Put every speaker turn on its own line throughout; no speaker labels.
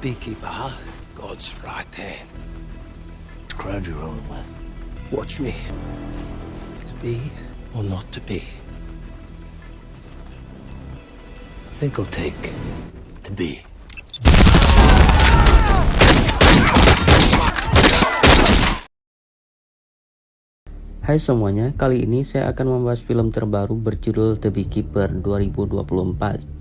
Beekeeper, huh? God's right hand.
Which crowd you rolling with?
Watch me. To be or not to be?
I think I'll take to be.
Hai semuanya, kali ini saya akan membahas film terbaru berjudul The Beekeeper 2024.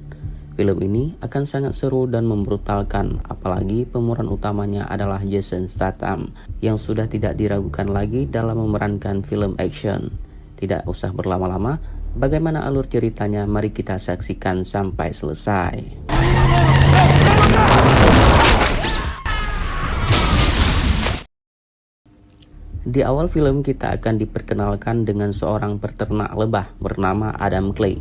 Film ini akan sangat seru dan membrutalkan, apalagi pemeran utamanya adalah Jason Statham yang sudah tidak diragukan lagi dalam memerankan film action. Tidak usah berlama-lama, bagaimana alur ceritanya mari kita saksikan sampai selesai. Di awal film kita akan diperkenalkan dengan seorang peternak lebah bernama Adam Clay.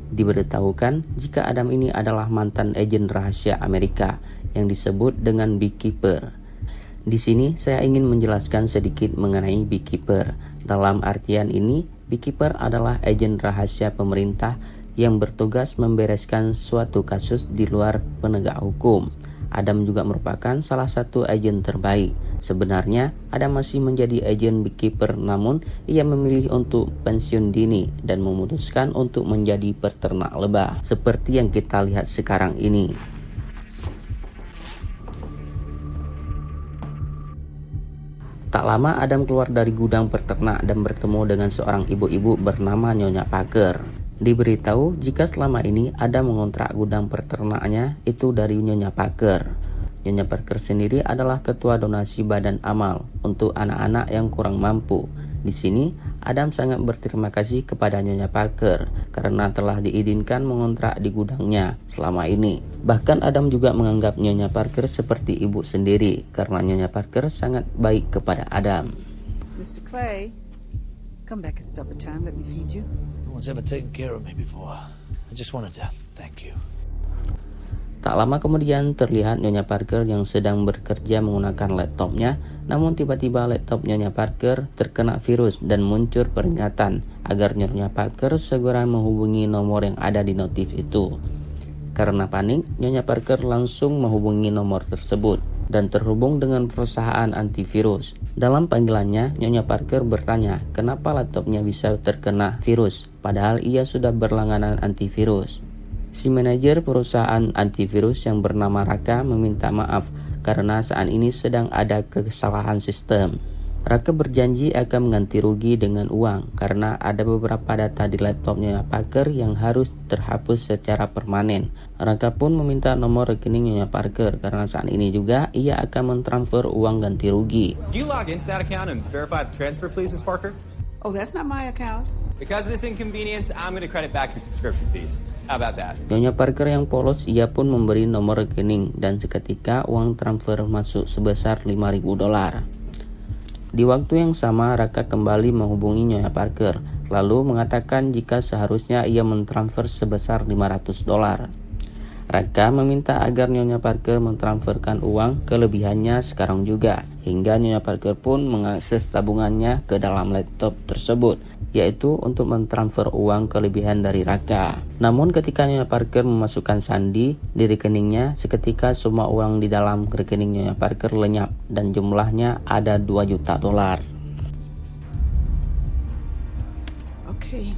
Diberitahukan jika Adam ini adalah mantan agen rahasia Amerika yang disebut dengan Beekeeper. Di sini saya ingin menjelaskan sedikit mengenai Beekeeper. Dalam artian ini, Beekeeper adalah agen rahasia pemerintah yang bertugas membereskan suatu kasus di luar penegak hukum. Adam juga merupakan salah satu agen terbaik. Sebenarnya Adam masih menjadi agen Beekeeper, namun ia memilih untuk pensiun dini dan memutuskan untuk menjadi peternak lebah seperti yang kita lihat sekarang ini. Tak lama Adam keluar dari gudang peternak dan bertemu dengan seorang ibu-ibu bernama Nyonya Parker. Diberitahu jika selama ini Adam mengontrak gudang peternaknya itu dari Nyonya Parker. Nyonya Parker sendiri adalah ketua donasi badan amal untuk anak-anak yang kurang mampu. Di sini Adam sangat berterima kasih kepada Nyonya Parker karena telah diizinkan mengontrak di gudangnya selama ini. Bahkan Adam juga menganggap Nyonya Parker seperti ibu sendiri karena Nyonya Parker sangat baik kepada Adam.
Mr. Clay, come back at supper time. Let me feed you.
No one's ever taken care of me before. I just wanted to thank you.
Tak lama kemudian terlihat Nyonya Parker yang sedang bekerja menggunakan laptopnya, namun tiba-tiba laptop Nyonya Parker terkena virus dan muncul peringatan agar Nyonya Parker segera menghubungi nomor yang ada di notif itu. Karena panik, Nyonya Parker langsung menghubungi nomor tersebut dan terhubung dengan perusahaan antivirus. Dalam panggilannya, Nyonya Parker bertanya kenapa laptopnya bisa terkena virus, padahal ia sudah berlangganan antivirus. Si manajer perusahaan antivirus yang bernama Raka meminta maaf karena saat ini sedang ada kesalahan sistem. Raka berjanji akan mengganti rugi dengan uang karena ada beberapa data di laptopnya Parker yang harus terhapus secara permanen. Raka pun meminta nomor rekening Nyonya Parker karena saat ini juga ia akan mentransfer uang ganti rugi.
Do you log into that account and verify the transfer, please, Ms. Parker?
Oh, that's not my account.
Because of this inconvenience, I'm going to credit back your subscription fees. How about that?
Nyonya Parker yang polos, ia pun memberi nomor rekening dan seketika uang transfer masuk sebesar $5.000. Di waktu yang sama, Raka kembali menghubungi Nyonya Parker, lalu mengatakan jika seharusnya ia mentransfer sebesar $500. Raka meminta agar Nyonya Parker mentransferkan uang kelebihannya sekarang juga, hingga Nyonya Parker pun mengakses tabungannya ke dalam laptop tersebut, yaitu untuk mentransfer uang kelebihan dari Raka. Namun ketika Nyonya Parker memasukkan sandi di rekeningnya, seketika semua uang di dalam rekening Nyonya Parker lenyap dan jumlahnya ada $2 juta.
Okay.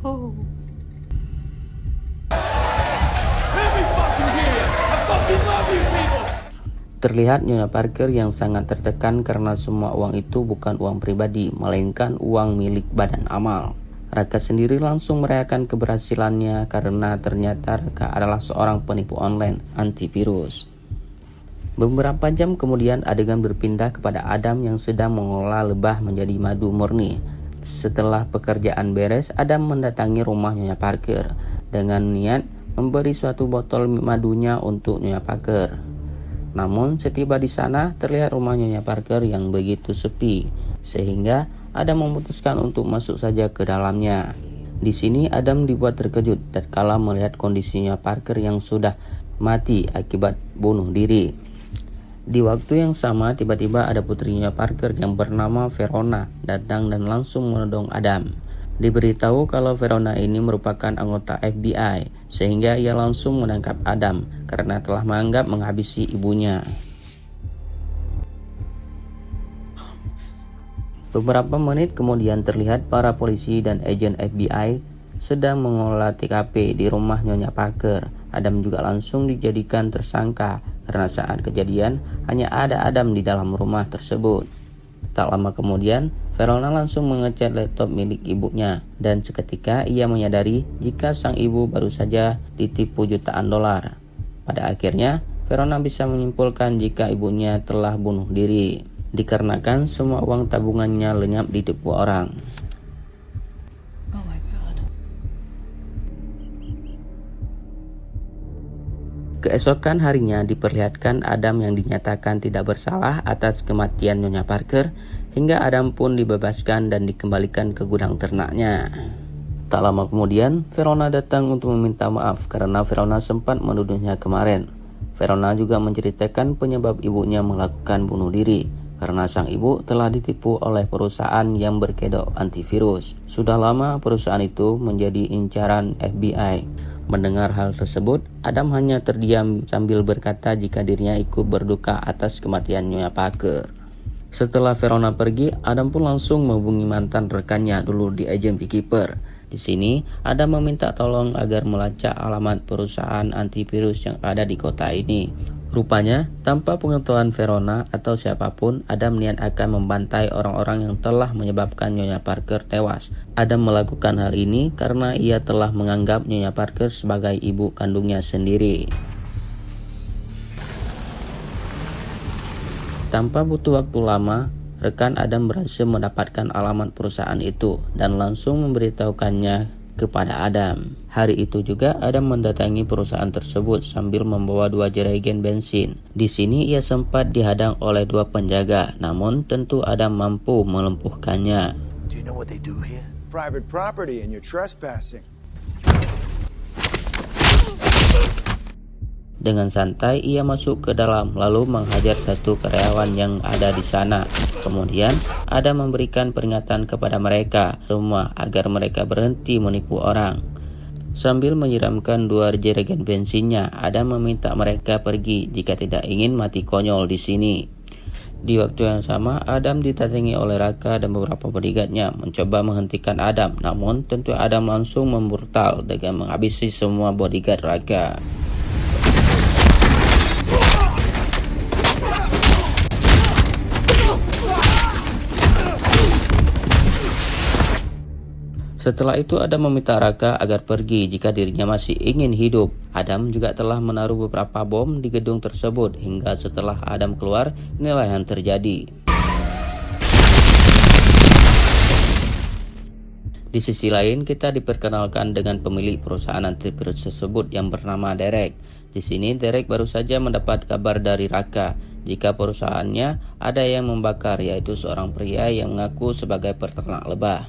Oh.
Terlihat Nyonya Parker yang sangat tertekan karena semua uang itu bukan uang pribadi, melainkan uang milik badan amal. Raka sendiri langsung merayakan keberhasilannya karena ternyata Raka adalah seorang penipu online antivirus. Beberapa jam kemudian adegan berpindah kepada Adam yang sedang mengolah lebah menjadi madu murni. Setelah pekerjaan beres, Adam mendatangi rumah Nyonya Parker dengan niat memberi suatu botol madunya untuk Nyonya Parker. Namun setiba di sana terlihat rumah Nyonya Parker yang begitu sepi, sehingga Adam memutuskan untuk masuk saja ke dalamnya. Di sini Adam dibuat terkejut tatkala melihat kondisinya Parker yang sudah mati akibat bunuh diri. Di waktu yang sama tiba-tiba ada putrinya Parker yang bernama Verona datang dan langsung menodong Adam. Diberitahu kalau Verona ini merupakan anggota FBI, sehingga ia langsung menangkap Adam karena telah menganggap menghabisi ibunya. Beberapa menit kemudian terlihat para polisi dan agen FBI sedang mengolah TKP di rumah Nyonya Parker. Adam juga langsung dijadikan tersangka karena saat kejadian hanya ada Adam di dalam rumah tersebut. Tak lama kemudian, Verona langsung mengecek laptop milik ibunya dan seketika ia menyadari jika sang ibu baru saja ditipu jutaan dolar. Pada akhirnya, Verona bisa menyimpulkan jika ibunya telah bunuh diri dikarenakan semua uang tabungannya lenyap ditipu orang.
Oh my God.
Keesokan harinya diperlihatkan Adam yang dinyatakan tidak bersalah atas kematian Nyonya Parker, hingga Adam pun dibebaskan dan dikembalikan ke gudang ternaknya. Tak lama kemudian, Verona datang untuk meminta maaf karena Verona sempat menuduhnya kemarin. Verona juga menceritakan penyebab ibunya melakukan bunuh diri karena sang ibu telah ditipu oleh perusahaan yang berkedok antivirus. Sudah lama perusahaan itu menjadi incaran FBI. Mendengar hal tersebut, Adam hanya terdiam sambil berkata jika dirinya ikut berduka atas kematian Nyonya Parker. Setelah Verona pergi, Adam pun langsung menghubungi mantan rekannya dulu di agen Beekeeper. Di sini, Adam meminta tolong agar melacak alamat perusahaan antivirus yang ada di kota ini. Rupanya, tanpa pengetahuan Verona atau siapapun, Adam niat akan membantai orang-orang yang telah menyebabkan Nyonya Parker tewas. Adam melakukan hal ini karena ia telah menganggap Nyonya Parker sebagai ibu kandungnya sendiri. Tanpa butuh waktu lama, rekan Adam berhasil mendapatkan alamat perusahaan itu dan langsung memberitahukannya kepada Adam. Hari itu juga Adam mendatangi perusahaan tersebut sambil membawa 2 jerigen bensin. Di sini ia sempat dihadang oleh 2 penjaga, namun tentu Adam mampu melumpuhkannya.
Do you know what they do here?
Private property and you're trespassing.
Dengan santai ia masuk ke dalam lalu menghajar satu karyawan yang ada di sana. Kemudian Adam memberikan peringatan kepada mereka semua agar mereka berhenti menipu orang. Sambil menyiramkan 2 jerigen bensinnya, Adam meminta mereka pergi jika tidak ingin mati konyol di sini. Di waktu yang sama, Adam didatangi oleh Raka dan beberapa bodyguardnya mencoba menghentikan Adam, namun tentu Adam langsung membrutal dengan menghabisi semua bodyguard Raka. Setelah itu Adam meminta Raka agar pergi jika dirinya masih ingin hidup. Adam juga telah menaruh beberapa bom di gedung tersebut hingga setelah Adam keluar, inilah yang terjadi. Di sisi lain, kita diperkenalkan dengan pemilik perusahaan antivirus tersebut yang bernama Derek. Di sini Derek baru saja mendapat kabar dari Raka jika perusahaannya ada yang membakar, yaitu seorang pria yang mengaku sebagai peternak lebah.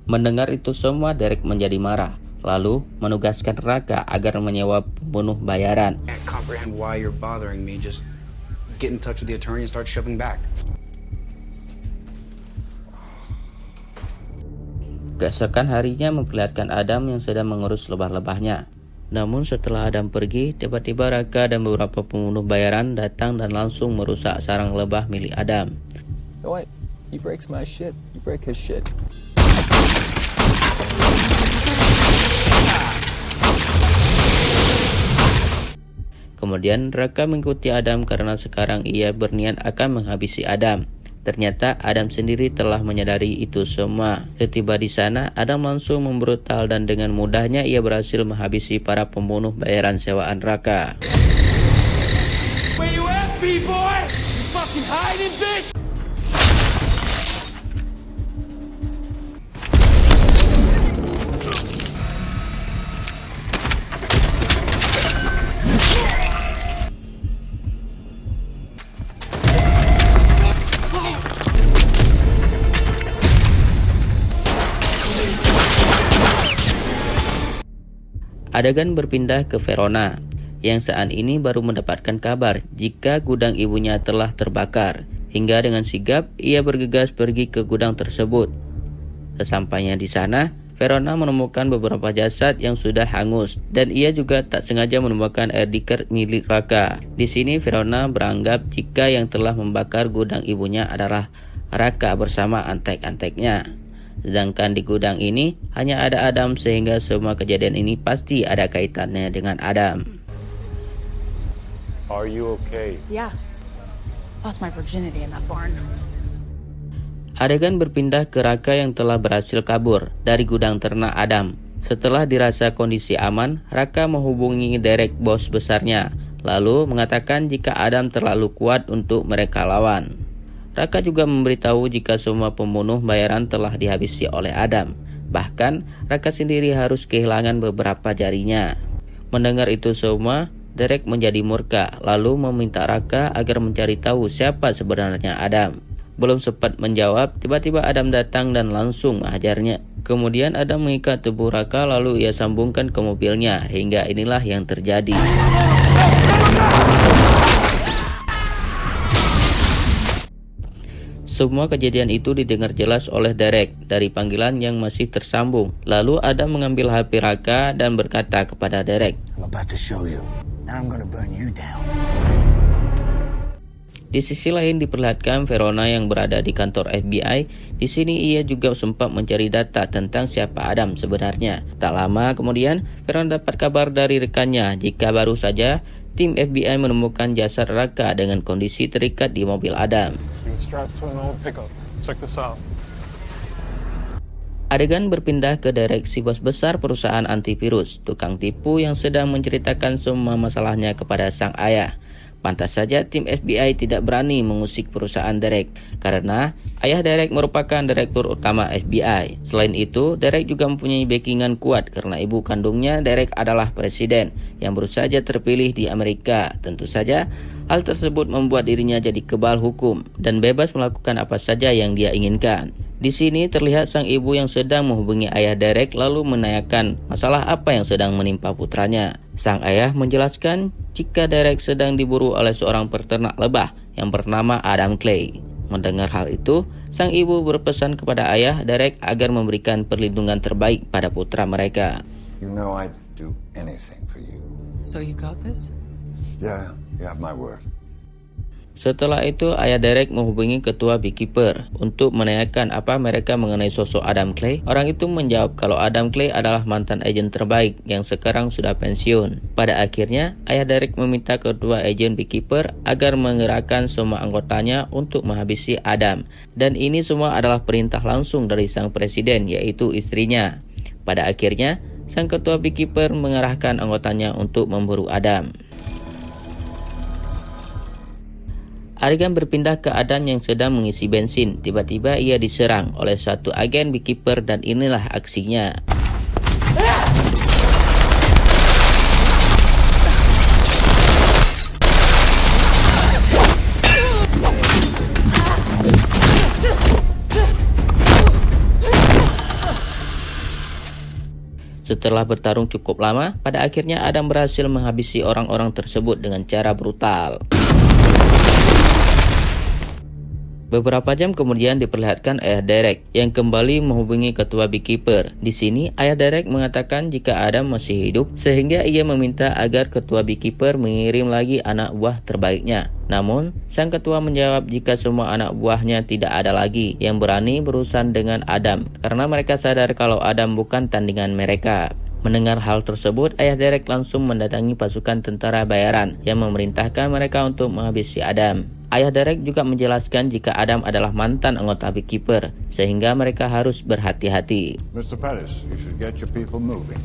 Mendengar itu semua, Derek menjadi marah, lalu menugaskan Raka agar menyewa pembunuh bayaran.
Can't comprehend why you're bothering me. Just get in touch with the attorney and start shoving back.
Keesokan harinya memperlihatkan Adam yang sedang mengurus lebah-lebahnya. Namun setelah Adam pergi, tiba-tiba Raka dan beberapa pembunuh bayaran datang dan langsung merusak sarang lebah milik Adam.
You know what? He breaks my shit. You break his shit.
Kemudian Raka mengikuti Adam karena sekarang ia berniat akan menghabisi Adam. Ternyata Adam sendiri telah menyadari itu semua. Setiba di sana, Adam langsung membrutal dan dengan mudahnya ia berhasil menghabisi para pembunuh bayaran sewaan Raka.
Where you at, B-boy? You fucking hiding, bitch?
Adegan berpindah ke Verona, yang saat ini baru mendapatkan kabar jika gudang ibunya telah terbakar. Hingga dengan sigap, ia bergegas pergi ke gudang tersebut. Sesampainya di sana, Verona menemukan beberapa jasad yang sudah hangus dan ia juga tak sengaja menemukan air diker milik Raka. Di sini Verona beranggap jika yang telah membakar gudang ibunya adalah Raka bersama antek-anteknya. Sedangkan di gudang ini hanya ada Adam sehingga semua kejadian ini pasti ada kaitannya dengan Adam.
Are you okay?
Yeah. Lost my virginity in that barn.
Adegan berpindah ke Raka yang telah berhasil kabur dari gudang ternak Adam. Setelah dirasa kondisi aman, Raka menghubungi Derek, bos besarnya, lalu mengatakan jika Adam terlalu kuat untuk mereka lawan. Raka juga memberitahu jika semua pembunuh bayaran telah dihabisi oleh Adam. Bahkan, Raka sendiri harus kehilangan beberapa jarinya. Mendengar itu semua, Derek menjadi murka, lalu meminta Raka agar mencari tahu siapa sebenarnya Adam. Belum sempat menjawab, tiba-tiba Adam datang dan langsung menghajarnya. Kemudian Adam mengikat tubuh Raka lalu ia sambungkan ke mobilnya, hingga inilah yang terjadi. Semua kejadian itu didengar jelas oleh Derek dari panggilan yang masih tersambung. Lalu Adam mengambil HP Raka dan berkata kepada Derek,
I'm about to show you. Now I'm gonna burn you down.
Di sisi lain diperlihatkan Verona yang berada di kantor FBI. Di sini ia juga sempat mencari data tentang siapa Adam sebenarnya. Tak lama kemudian, Verona dapat kabar dari rekannya jika baru saja tim FBI menemukan jasad Raka dengan kondisi terikat di mobil Adam. Adegan berpindah ke Derek, si bos besar perusahaan antivirus, tukang tipu yang sedang menceritakan semua masalahnya kepada sang ayah. Pantas saja tim FBI tidak berani mengusik perusahaan Derek karena ayah Derek merupakan direktur utama FBI. Selain itu, Derek juga mempunyai backingan kuat karena ibu kandungnya Derek adalah presiden yang baru saja terpilih di Amerika. Tentu saja, hal tersebut membuat dirinya jadi kebal hukum dan bebas melakukan apa saja yang dia inginkan. Di sini terlihat sang ibu yang sedang menghubungi ayah Derek lalu menanyakan masalah apa yang sedang menimpa putranya. Sang ayah menjelaskan jika Derek sedang diburu oleh seorang peternak lebah yang bernama Adam Clay. Mendengar hal itu, sang ibu berpesan kepada ayah Derek agar memberikan perlindungan terbaik pada putra mereka.
You know I'd do anything for you.
So you got this?
Yeah, you have my word.
Setelah itu, ayah Derek menghubungi ketua Beekeeper untuk menanyakan apa mereka mengenai sosok Adam Clay. Orang itu menjawab kalau Adam Clay adalah mantan agen terbaik yang sekarang sudah pensiun. Pada akhirnya, ayah Derek meminta ketua agen Beekeeper agar menggerakkan semua anggotanya untuk menghabisi Adam. Dan ini semua adalah perintah langsung dari sang presiden, yaitu istrinya. Pada akhirnya, sang ketua Beekeeper mengarahkan anggotanya untuk memburu Adam. Adegan berpindah ke Adam yang sedang mengisi bensin. Tiba-tiba ia diserang oleh satu agen Beekeeper dan inilah aksinya. Setelah bertarung cukup lama, pada akhirnya Adam berhasil menghabisi orang-orang tersebut dengan cara brutal. Beberapa jam kemudian diperlihatkan ayah Derek yang kembali menghubungi ketua Beekeeper. Di sini ayah Derek mengatakan jika Adam masih hidup sehingga ia meminta agar ketua Beekeeper mengirim lagi anak buah terbaiknya. Namun sang ketua menjawab jika semua anak buahnya tidak ada lagi yang berani berurusan dengan Adam karena mereka sadar kalau Adam bukan tandingan mereka. Mendengar hal tersebut, ayah Derek langsung mendatangi pasukan tentara bayaran yang memerintahkan mereka untuk menghabisi Adam. Ayah Derek juga menjelaskan jika Adam adalah mantan anggota Beekeeper, sehingga mereka harus berhati-hati.
Mr. Pettis, you should get your people moving.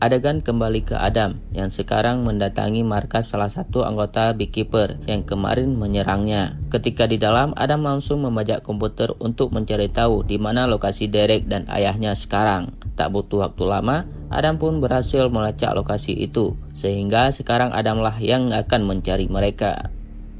Adegan kembali ke Adam yang sekarang mendatangi markas salah satu anggota Beekeeper yang kemarin menyerangnya. Ketika di dalam, Adam langsung membajak komputer untuk mencari tahu di mana lokasi Derek dan ayahnya sekarang. Tak butuh waktu lama, Adam pun berhasil melacak lokasi itu, sehingga sekarang Adamlah yang akan mencari mereka.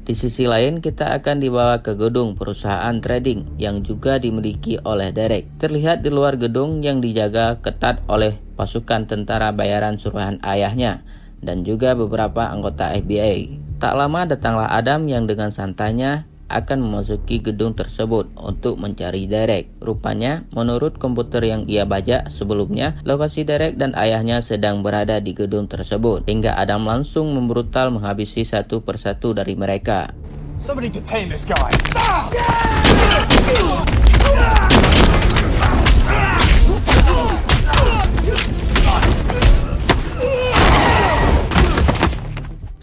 Di sisi lain, kita akan dibawa ke gedung perusahaan trading yang juga dimiliki oleh Derek. Terlihat di luar gedung yang dijaga ketat oleh pasukan tentara bayaran suruhan ayahnya dan juga beberapa anggota FBI. Tak lama datanglah Adam yang dengan santainya akan memasuki gedung tersebut untuk mencari Derek. Rupanya, menurut komputer yang ia bajak sebelumnya, lokasi Derek dan ayahnya sedang berada di gedung tersebut, hingga Adam langsung membrutal menghabisi satu persatu dari mereka.
Somebody detain this guy.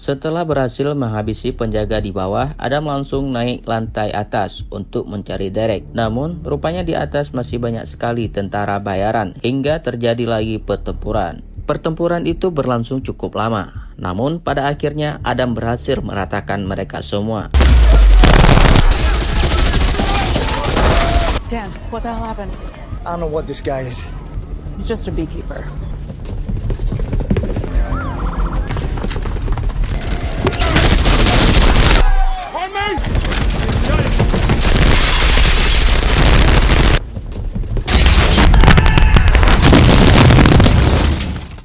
Setelah berhasil menghabisi penjaga di bawah, Adam langsung naik lantai atas untuk mencari Derek. Namun, rupanya di atas masih banyak sekali tentara bayaran hingga terjadi lagi pertempuran. Pertempuran itu berlangsung cukup lama. Namun, pada akhirnya Adam berhasil meratakan mereka semua.
Dan, what the hell happened?
I don't know what this guy is.
He's just a beekeeper.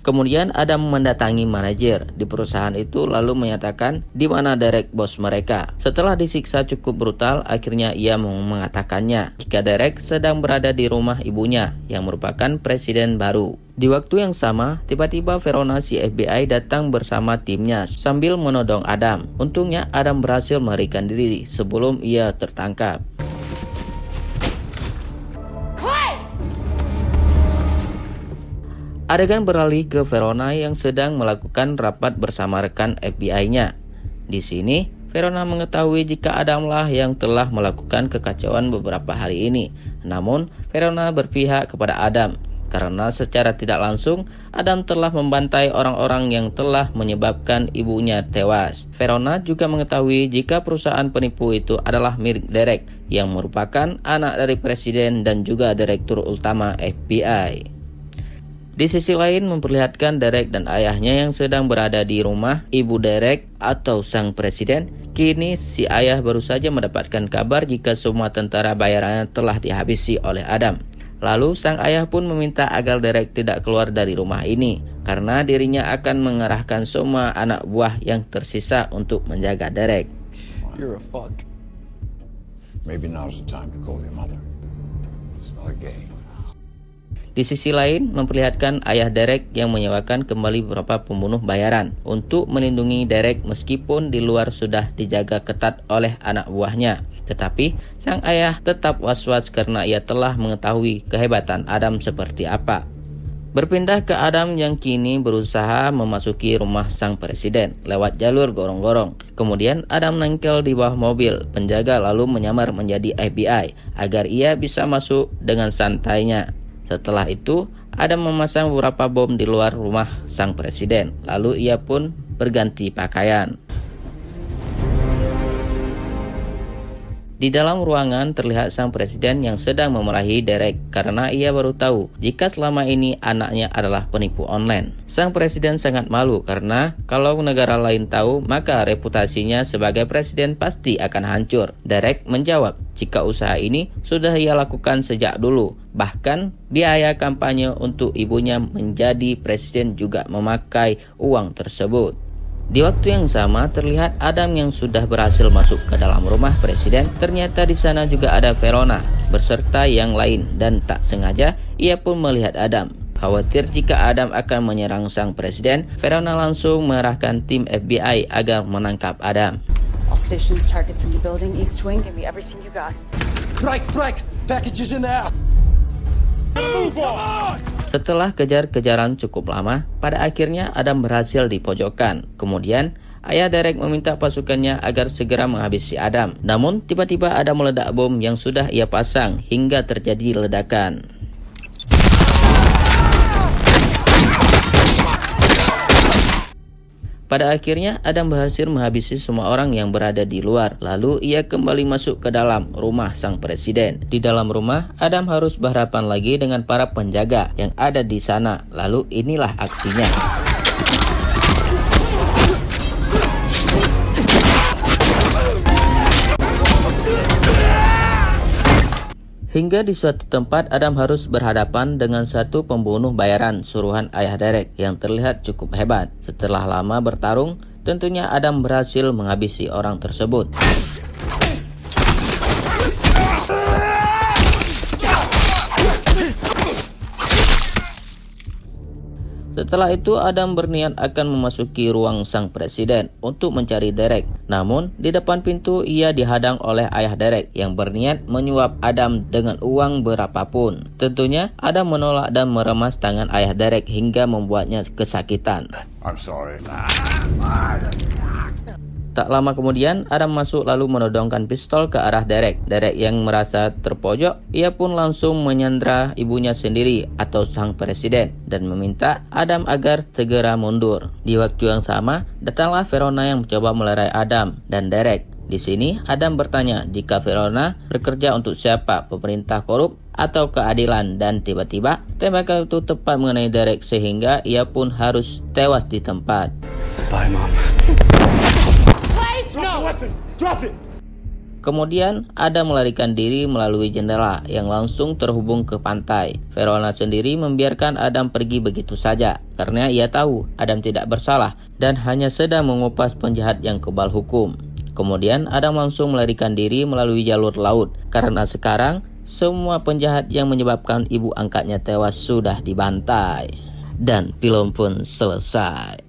Kemudian Adam mendatangi manajer di perusahaan itu lalu menyatakan di mana Derek bos mereka. Setelah disiksa cukup brutal, akhirnya ia mengatakannya jika Derek sedang berada di rumah ibunya yang merupakan presiden baru. Di waktu yang sama, tiba-tiba Verona si FBI datang bersama timnya sambil menodong Adam. Untungnya Adam berhasil melarikan diri sebelum ia tertangkap. Adegan beralih ke Verona yang sedang melakukan rapat bersama rekan FBI-nya. Di sini, Verona mengetahui jika Adamlah yang telah melakukan kekacauan beberapa hari ini. Namun, Verona berpihak kepada Adam karena secara tidak langsung Adam telah membantai orang-orang yang telah menyebabkan ibunya tewas. Verona juga mengetahui jika perusahaan penipu itu adalah milik Derek yang merupakan anak dari presiden dan juga direktur utama FBI. Di sisi lain memperlihatkan Derek dan ayahnya yang sedang berada di rumah ibu Derek atau sang presiden. Kini si ayah baru saja mendapatkan kabar jika semua tentara bayarannya telah dihabisi oleh Adam. Lalu sang ayah pun meminta agar Derek tidak keluar dari rumah ini karena dirinya akan mengerahkan semua anak buah yang tersisa untuk menjaga Derek.
You're a fuck.
Maybe now's the time to call your mother. It's not a game.
Di sisi lain, memperlihatkan ayah Derek yang menyewakan kembali beberapa pembunuh bayaran untuk melindungi Derek meskipun di luar sudah dijaga ketat oleh anak buahnya. Tetapi, sang ayah tetap was-was karena ia telah mengetahui kehebatan Adam seperti apa. Berpindah ke Adam yang kini berusaha memasuki rumah sang presiden lewat jalur gorong-gorong. Kemudian Adam nengkel di bawah mobil penjaga lalu menyamar menjadi FBI agar ia bisa masuk dengan santainya. Setelah itu, Adam memasang beberapa bom di luar rumah sang presiden. Lalu ia pun berganti pakaian. Di dalam ruangan terlihat sang presiden yang sedang memarahi Derek karena ia baru tahu jika selama ini anaknya adalah penipu online. Sang presiden sangat malu karena kalau negara lain tahu maka reputasinya sebagai presiden pasti akan hancur. Derek menjawab jika usaha ini sudah ia lakukan sejak dulu. Bahkan biaya kampanye untuk ibunya menjadi presiden juga memakai uang tersebut. Di waktu yang sama terlihat Adam yang sudah berhasil masuk ke dalam rumah presiden. Ternyata di sana juga ada Verona beserta yang lain dan tak sengaja ia pun melihat Adam. Khawatir jika Adam akan menyerang sang presiden, Verona langsung mengerahkan tim FBI agar menangkap Adam.
All stations, targets in the building, East Wing, give me everything you got.
Break! Packages in there! Move on!
Setelah kejar-kejaran cukup lama, pada akhirnya Adam berhasil dipojokkan. Kemudian, ayah Derek meminta pasukannya agar segera menghabisi Adam. Namun, tiba-tiba ada meledak bom yang sudah ia pasang hingga terjadi ledakan. Pada akhirnya, Adam berhasil menghabisi semua orang yang berada di luar. Lalu, ia kembali masuk ke dalam rumah sang presiden. Di dalam rumah, Adam harus berhadapan lagi dengan para penjaga yang ada di sana. Lalu, inilah aksinya. Hingga di suatu tempat Adam harus berhadapan dengan satu pembunuh bayaran suruhan ayah Derek yang terlihat cukup hebat. Setelah lama bertarung, tentunya Adam berhasil menghabisi orang tersebut. Setelah itu Adam berniat akan memasuki ruang sang presiden untuk mencari Derek. Namun di depan pintu ia dihadang oleh ayah Derek yang berniat menyuap Adam dengan uang berapapun. Tentunya Adam menolak dan meremas tangan ayah Derek hingga membuatnya kesakitan.
I'm sorry.
Tak lama kemudian, Adam masuk lalu menodongkan pistol ke arah Derek. Derek yang merasa terpojok, ia pun langsung menyandra ibunya sendiri atau sang presiden dan meminta Adam agar segera mundur. Di waktu yang sama, datanglah Verona yang mencoba melerai Adam dan Derek. Di sini, Adam bertanya jika Verona bekerja untuk siapa, pemerintah korup atau keadilan, dan tiba-tiba tembakan itu tepat mengenai Derek sehingga ia pun harus tewas di tempat.
Bye, Mom.
Drop it!
Kemudian Adam melarikan diri melalui jendela yang langsung terhubung ke pantai. Verona sendiri membiarkan Adam pergi begitu saja karena ia tahu Adam tidak bersalah dan hanya sedang mengupas penjahat yang kebal hukum. Kemudian Adam langsung melarikan diri melalui jalur laut karena sekarang semua penjahat yang menyebabkan ibu angkatnya tewas sudah dibantai. Dan film pun selesai.